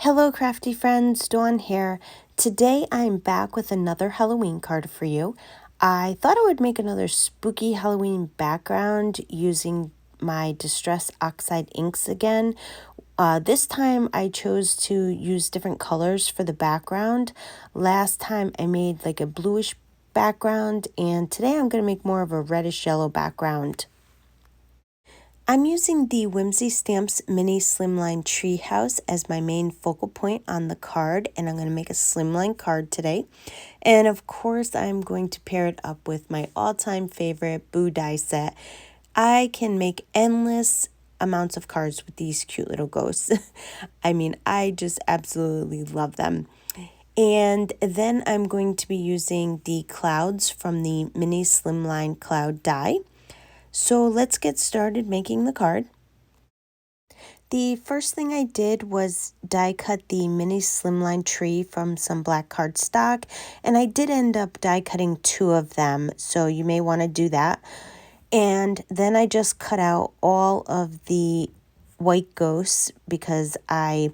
Hello crafty friends, Dawn here. Today I'm back with another Halloween card for you. I thought I would make another spooky Halloween background using my Distress Oxide inks again. This time I chose to use different colors for the background. Last time I made like a bluish background, and today I'm going to make more of a reddish yellow background. I'm using the Whimsy Stamps Mini Slimline Treehouse as my main focal point on the card, and I'm going to make a slimline card today. And of course, I'm going to pair it up with my all-time favorite Boo die set. I can make endless amounts of cards with these cute little ghosts. I mean, I just absolutely love them. And then I'm going to be using the clouds from the Mini Slimline Cloud Die. So let's get started making the card. The first thing I did was die cut the mini slimline tree from some black cardstock, and I did end up die cutting 2 of them, so you may want to do that. And then I just cut out all of the white ghosts because I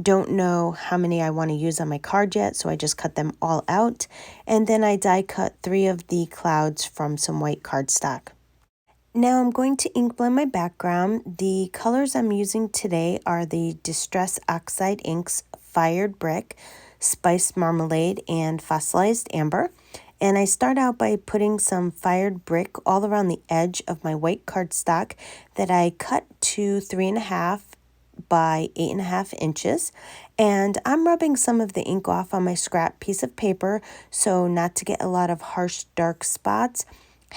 don't know how many I want to use on my card yet, so I just cut them all out. And then I die cut 3 of the clouds from some white cardstock. Now I'm going to ink blend my background. The colors I'm using today are the Distress Oxide Inks Fired Brick, Spiced Marmalade, and Fossilized Amber. And I start out by putting some fired brick all around the edge of my white cardstock that I cut to 3.5 by 8.5 inches. And I'm rubbing some of the ink off on my scrap piece of paper so not to get a lot of harsh dark spots.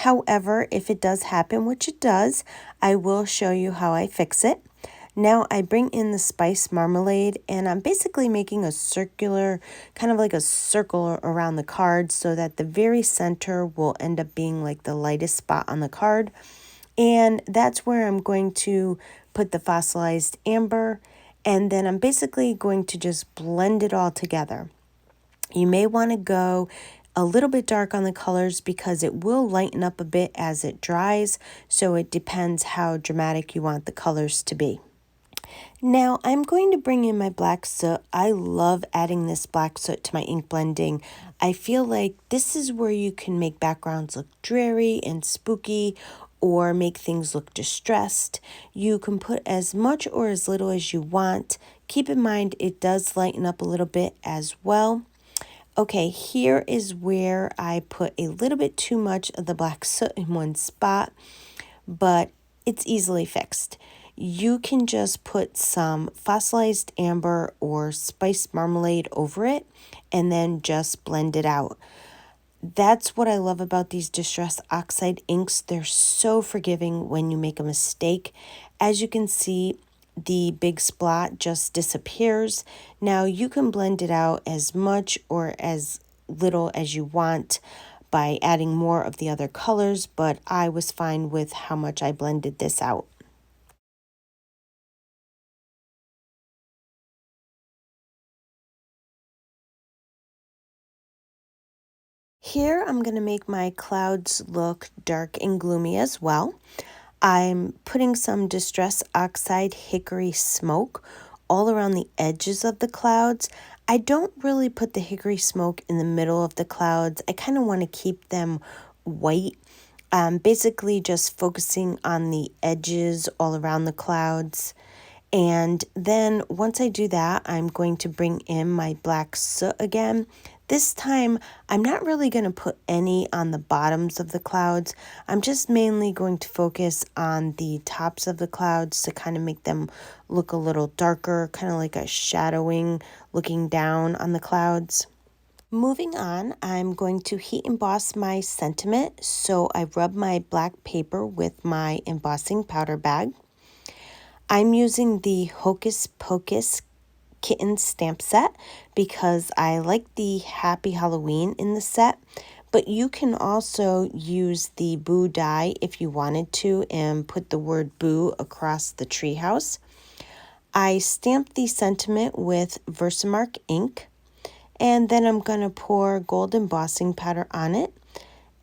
However, if it does happen, which it does, I will show you how I fix it. Now I bring in the spiced marmalade, and I'm basically making a circular, kind of like a circle around the card so that the very center will end up being like the lightest spot on the card. And that's where I'm going to put the fossilized amber, and then I'm basically going to just blend it all together. You may want to go a little bit dark on the colors because it will lighten up a bit as it dries, so it depends how dramatic you want the colors to be. Now I'm going to bring in my black soot. I love adding this black soot to my ink blending. I feel like this is where you can make backgrounds look dreary and spooky or make things look distressed. You can put as much or as little as you want. Keep in mind it does lighten up a little bit as well. Okay, here is where I put a little bit too much of the black soot in one spot, but it's easily fixed. You can just put some fossilized amber or spiced marmalade over it and then just blend it out. That's what I love about these Distress Oxide inks. They're so forgiving when you make a mistake. As you can see, the big splot just disappears. Now you can blend it out as much or as little as you want by adding more of the other colors, but I was fine with how much I blended this out. Here I'm going to make my clouds look dark and gloomy as well. I'm putting some Distress Oxide Hickory Smoke all around the edges of the clouds. I don't really put the hickory smoke in the middle of the clouds. I kind of want to keep them white. Basically just focusing on the edges all around the clouds. And then once I do that, I'm going to bring in my black soot again. This time, I'm not really going to put any on the bottoms of the clouds. I'm just mainly going to focus on the tops of the clouds to kind of make them look a little darker, kind of like a shadowing looking down on the clouds. Moving on, I'm going to heat emboss my sentiment. So I rub my black paper with my embossing powder bag. I'm using the Hocus Pocus Kittens stamp set because I like the Happy Halloween in the set, but you can also use the Boo die if you wanted to and put the word Boo across the treehouse. I stamped the sentiment with Versamark ink, and then I'm going to pour gold embossing powder on it.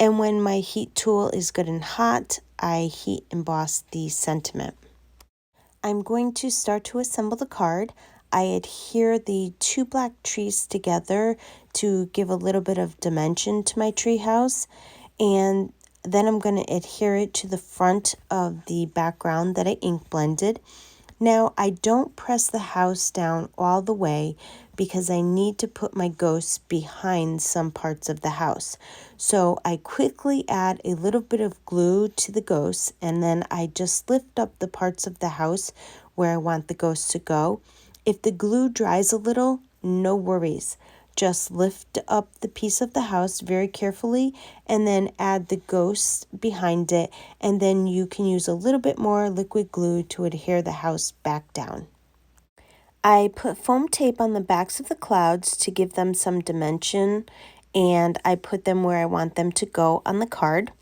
And when my heat tool is good and hot, I heat emboss the sentiment. I'm going to start to assemble the card. I adhere the two black trees together to give a little bit of dimension to my tree house. And then I'm going to adhere it to the front of the background that I ink blended. Now, I don't press the house down all the way because I need to put my ghosts behind some parts of the house. So I quickly add a little bit of glue to the ghosts, and then I just lift up the parts of the house where I want the ghosts to go. If the glue dries a little, no worries. Just lift up the piece of the house very carefully and then add the ghosts behind it, and then you can use a little bit more liquid glue to adhere the house back down. I put foam tape on the backs of the clouds to give them some dimension, and I put them where I want them to go on the card.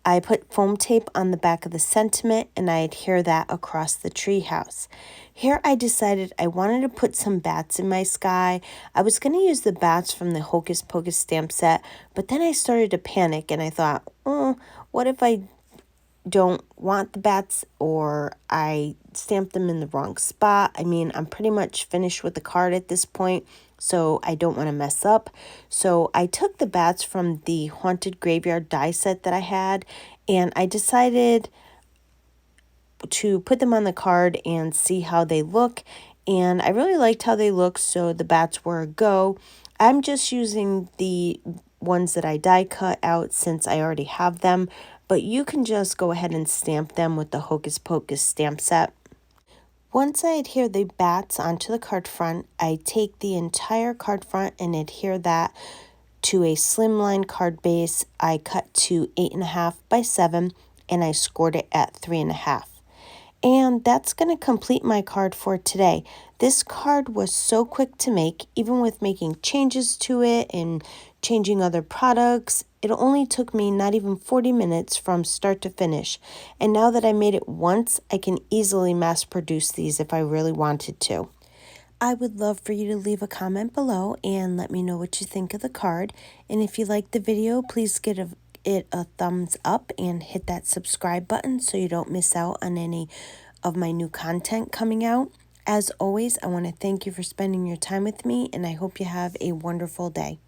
I put foam tape on the back of the sentiment, and I adhere that across the tree house. Here I decided I wanted to put some bats in my sky. I was going to use the bats from the Hocus Pocus stamp set, but then I started to panic and I thought, what if I don't want the bats or I stamped them in the wrong spot? I mean, I'm pretty much finished with the card at this point, so I don't want to mess up. So I took the bats from the Haunted Graveyard die set that I had, and I decided to put them on the card and see how they look. And I really liked how they look, so the bats were a go. I'm just using the ones that I die cut out since I already have them, but you can just go ahead and stamp them with the Hocus Pocus stamp set. Once I adhere the bats onto the card front, I take the entire card front and adhere that to a slimline card base. I cut to 8.5 by 7 and I scored it at 3.5. And that's going to complete my card for today. This card was so quick to make, even with making changes to it and changing other products. It only took me not even 40 minutes from start to finish. And now that I made it once, I can easily mass produce these if I really wanted to. I would love for you to leave a comment below and let me know what you think of the card. And if you liked the video, please give it a thumbs up and hit that subscribe button so you don't miss out on any of my new content coming out. As always, I want to thank you for spending your time with me, and I hope you have a wonderful day.